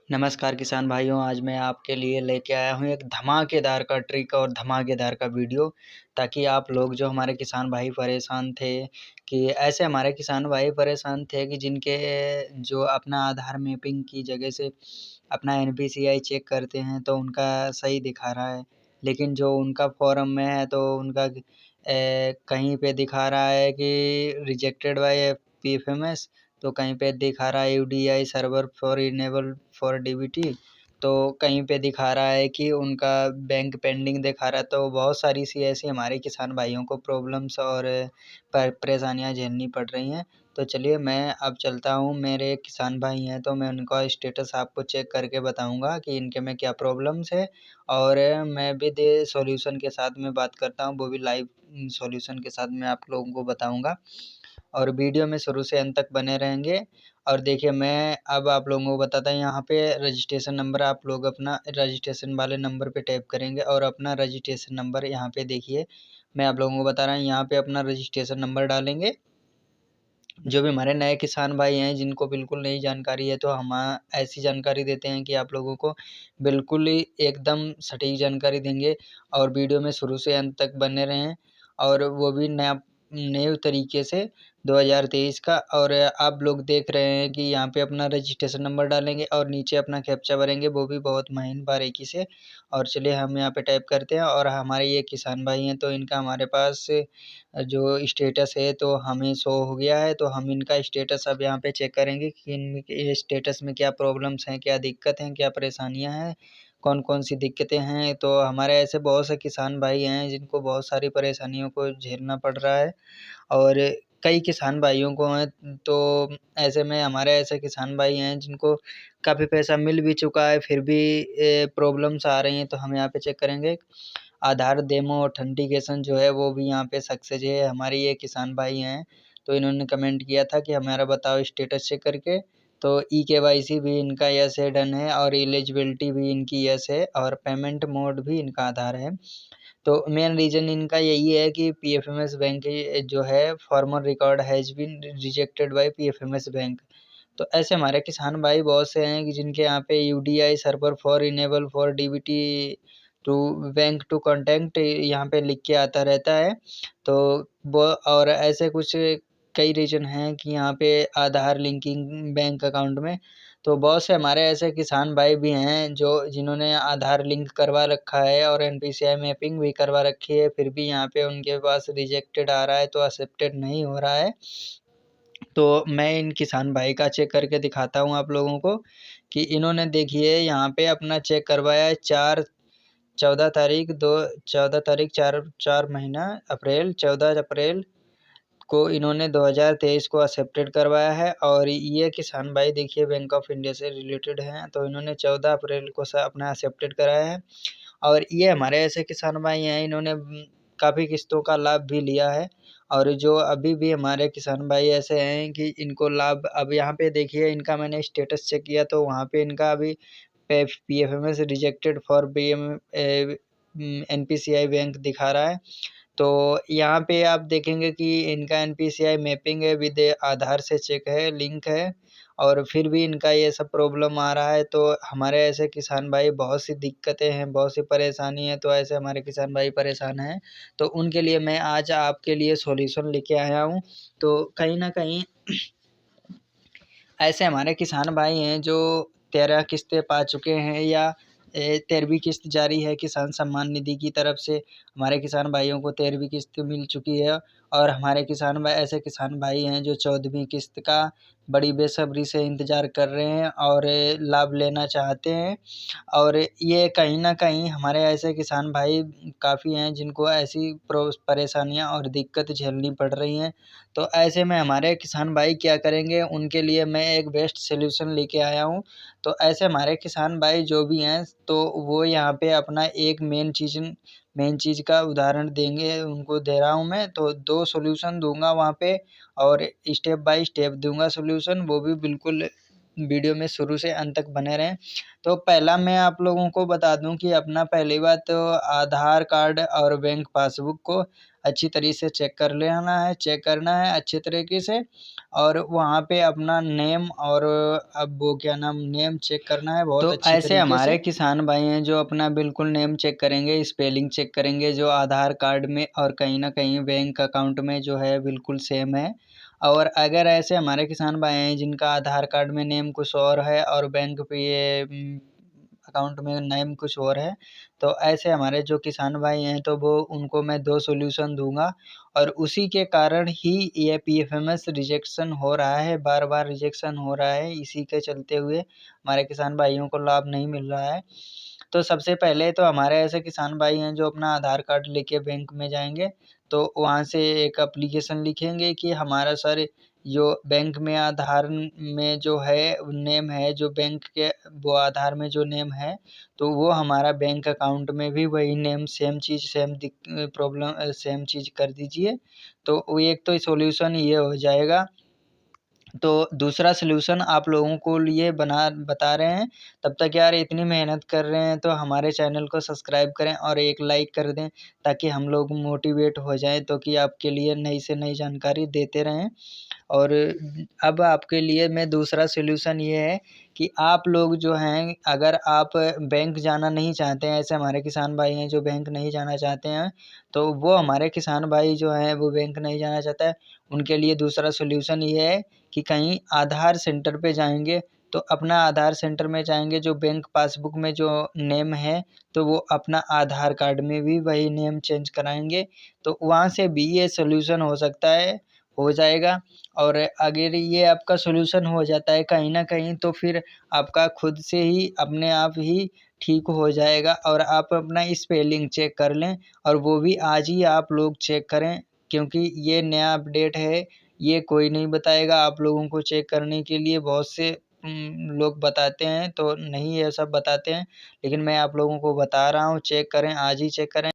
नमस्कार किसान भाइयों, आज मैं आपके लिए लेके आया हूँ एक धमाकेदार का ट्रिक और धमाकेदार का वीडियो, ताकि आप लोग जो हमारे किसान भाई परेशान थे कि ऐसे हमारे किसान भाई परेशान थे कि जिनके जो अपना आधार मैपिंग की जगह से अपना एनपीसीआई चेक करते हैं तो उनका सही दिखा रहा है, लेकिन जो उनका फॉर्म में है तो उनका कहीं पे दिखा रहा है कि रिजेक्टेड बाय पीएफएमएस, तो कहीं पे दिखा रहा है UDI server for enable for DBT, तो कहीं पे दिखा रहा है कि उनका बैंक पेंडिंग दिखा रहा है। तो बहुत सारी सी ऐसी हमारे किसान भाइयों को प्रॉब्लम्स और परेशानियां झेलनी पड़ रही हैं। तो चलिए मैं अब चलता हूँ, मेरे किसान भाई हैं तो मैं उनका स्टेटस आपको चेक करके बताऊंगा कि इनके में क्या प्रॉब्लम्स है, और मैं भी दे सॉल्यूशन के साथ में बात करता हूँ, वो भी लाइव सॉल्यूशन के साथ मैं आप लोगों को बताऊंगा, और वीडियो में शुरू से अंत तक बने रहेंगे। और देखिए मैं अब आप लोगों को बताता हूँ, यहाँ पे रजिस्ट्रेशन नंबर आप लोग अपना रजिस्ट्रेशन वाले नंबर पे टैप करेंगे और अपना रजिस्ट्रेशन नंबर यहाँ पे देखिए मैं आप लोगों को बता रहा हूँ, यहाँ पे अपना रजिस्ट्रेशन नंबर डालेंगे। जो भी हमारे नए किसान भाई हैं जिनको बिल्कुल नई जानकारी है, तो हम ऐसी जानकारी देते हैं कि आप लोगों को बिल्कुल ही एकदम सटीक जानकारी देंगे, और वीडियो में शुरू से अंत तक बने रहें, और वो भी नए तरीके से 2023 का। और आप लोग देख रहे हैं कि यहाँ पे अपना रजिस्ट्रेशन नंबर डालेंगे और नीचे अपना कैप्चा भरेंगे, वो भी बहुत महीन बारीकी से। और चलिए हम यहाँ पे टाइप करते हैं, और हमारे ये किसान भाई हैं तो इनका हमारे पास जो स्टेटस है तो हमें शो हो गया है, तो हम इनका स्टेटस अब यहाँ पे चेक करेंगे कि इनके स्टेटस में क्या प्रॉब्लम्स हैं, क्या दिक्कत हैं, क्या परेशानियां हैं, कौन कौन सी दिक्कतें हैं। तो हमारे ऐसे बहुत से किसान भाई हैं जिनको बहुत सारी परेशानियों को झेलना पड़ रहा है, और कई किसान भाइयों को हैं, तो ऐसे में हमारे ऐसे किसान भाई हैं जिनको काफ़ी पैसा मिल भी चुका है, फिर भी प्रॉब्लम्स आ रही हैं। तो हम यहाँ पे चेक करेंगे आधार डेमो ऑथेंटिकेशन जो है वो भी यहाँ पे सक्सेस है। हमारे ये किसान भाई हैं तो इन्होंने कमेंट किया था कि हमारा बताओ स्टेटस चेक करके, तो ई केवाईसी भी इनका यस है, डन है, और एलिजिबिलिटी भी इनकी यस है, और पेमेंट मोड भी इनका आधार है। तो मेन रीज़न इनका यही है कि पीएफएमएस बैंक जो है farmer record has been rejected by PFMS bank. तो ऐसे हमारे किसान भाई बहुत से हैं कि जिनके यहाँ पे UDI server for enable for DBT to bank to contact यहाँ पे लिख के आता रहता है। तो वो और ऐसे कुछ कई रीज़न हैं कि यहाँ पे आधार लिंकिंग बैंक अकाउंट में, तो बहुत से हमारे ऐसे किसान भाई भी हैं जो जिन्होंने आधार लिंक करवा रखा है और एनपीसीआई मैपिंग भी करवा रखी है, फिर भी यहाँ पे उनके पास रिजेक्टेड आ रहा है, तो एक्सेप्टेड नहीं हो रहा है। तो मैं इन किसान भाई का चेक करके दिखाता हूँ आप लोगों को कि इन्होंने देखिए यहाँ पे अपना चेक करवाया है 14 तारीख 4 महीना अप्रैल 14 अप्रैल को इन्होंने 2023 को एक्सेप्टेड करवाया है। और ये किसान भाई देखिए बैंक ऑफ इंडिया से रिलेटेड हैं, तो इन्होंने 14 अप्रैल को अपना एक्सेप्टेड कराया है। और ये हमारे ऐसे किसान भाई हैं, इन्होंने काफ़ी किस्तों का लाभ भी लिया है, और जो अभी भी हमारे किसान भाई ऐसे हैं कि इनको लाभ अब यहाँ पे देखिए इनका मैंने स्टेटस चेक किया तो वहाँ पे इनका अभी PFMS rejected for NPCI bank दिखा रहा है। तो यहाँ पे आप देखेंगे कि इनका एनपीसीआई मैपिंग है, विद आधार से चेक है, लिंक है, और फिर भी इनका ये सब प्रॉब्लम आ रहा है। तो हमारे ऐसे किसान भाई बहुत सी दिक्कतें हैं, बहुत सी परेशानी है, तो ऐसे हमारे किसान भाई परेशान हैं, तो उनके लिए मैं आज आपके लिए सॉल्यूशन लेके आया हूँ। तो कहीं न कहीं ऐसे हमारे किसान भाई हैं जो 13 किस्तें पा चुके हैं, या 13वीं किस्त जारी है किसान सम्मान निधि की तरफ से। हमारे किसान भाइयों को 13वीं किस्त मिल चुकी है, और हमारे किसान भाई ऐसे किसान भाई हैं जो 14वीं किस्त का बड़ी बेसब्री से इंतज़ार कर रहे हैं और लाभ लेना चाहते हैं। और ये कहीं न कहीं हमारे ऐसे किसान भाई काफ़ी हैं जिनको ऐसी परेशानियाँ और दिक्कत झेलनी पड़ रही हैं। तो ऐसे में हमारे किसान भाई क्या करेंगे, उनके लिए मैं एक बेस्ट सॉल्यूशन लेके आया हूँ। तो ऐसे हमारे किसान भाई जो भी हैं, तो वो यहाँ पे अपना एक मेन चीज़ का उदाहरण देंगे, उनको दे रहा हूँ मैं। तो 2 सॉल्यूशन दूँगा वहाँ पे, और स्टेप बाय स्टेप दूँगा सॉल्यूशन, वो भी बिल्कुल वीडियो में शुरू से अंत तक बने रहें। तो पहला मैं आप लोगों को बता दूं कि अपना पहली बात तो आधार कार्ड और बैंक पासबुक को अच्छी तरीके से चेक करना है अच्छे तरीके से, और वहाँ पे अपना नेम और अब वो क्या नाम नेम चेक करना है बहुत अच्छी तरीके से। तो ऐसे हमारे किसान भाई हैं जो अपना बिल्कुल नेम चेक करेंगे, स्पेलिंग चेक करेंगे जो आधार कार्ड में और कहीं ना कहीं बैंक अकाउंट में जो है बिल्कुल सेम है। और अगर ऐसे हमारे किसान भाई हैं जिनका आधार कार्ड में नेम कुछ और है और बैंक पे ये अकाउंट में नेम कुछ और है, तो ऐसे हमारे जो किसान भाई हैं तो वो उनको मैं 2 सॉल्यूशन दूंगा, और उसी के कारण ही ये पीएफएमएस रिजेक्शन हो रहा है, बार-बार रिजेक्शन हो रहा है। इसी के चलते हुए हमारे किसान भाइयों को लाभ नहीं मिल रहा है। तो सबसे पहले तो हमारे ऐसे किसान भाई हैं जो अपना आधार कार्ड लेके बैंक में जाएँगे, तो वहाँ से एक एप्लीकेशन लिखेंगे कि हमारा सर जो बैंक में आधार में जो है नेम है, जो बैंक के वो आधार में जो नेम है, तो वो हमारा बैंक अकाउंट में भी वही नेम सेम चीज़ सेम चीज़ कर दीजिए। तो वो एक तो सॉल्यूशन ये हो जाएगा। तो दूसरा सॉल्यूशन आप लोगों को लिए बता रहे हैं। तब तक यार इतनी मेहनत कर रहे हैं तो हमारे चैनल को सब्सक्राइब करें और एक लाइक कर दें, ताकि हम लोग मोटिवेट हो जाएँ, तो कि आपके लिए नई से नई जानकारी देते रहें। और अब आपके लिए मैं दूसरा सॉल्यूशन ये है कि आप लोग जो हैं, अगर आप बैंक जाना नहीं चाहते हैं, ऐसे हमारे किसान भाई हैं जो बैंक नहीं जाना चाहते हैं, तो वो हमारे किसान भाई जो हैं वो बैंक नहीं जाना चाहता है, उनके लिए दूसरा सॉल्यूशन ये है कि कहीं आधार सेंटर पे जाएँगे, तो अपना आधार सेंटर में जाएँगे, जो बैंक पासबुक में जो नेम है, तो वो अपना आधार कार्ड में भी वही नेम चेंज कराएँगे। तो वहाँ से भी ये सॉल्यूशन हो जाएगा। और अगर ये आपका सॉल्यूशन हो जाता है कहीं न कहीं, तो फिर आपका खुद से ही अपने आप ही ठीक हो जाएगा, और आप अपना स्पेलिंग चेक कर लें, और वो भी आज ही आप लोग चेक करें, क्योंकि ये नया अपडेट है, ये कोई नहीं बताएगा आप लोगों को चेक करने के लिए। बहुत से लोग बताते हैं तो नहीं ये सब बताते हैं, लेकिन मैं आप लोगों को बता रहा हूँ, चेक करें, आज ही चेक करें।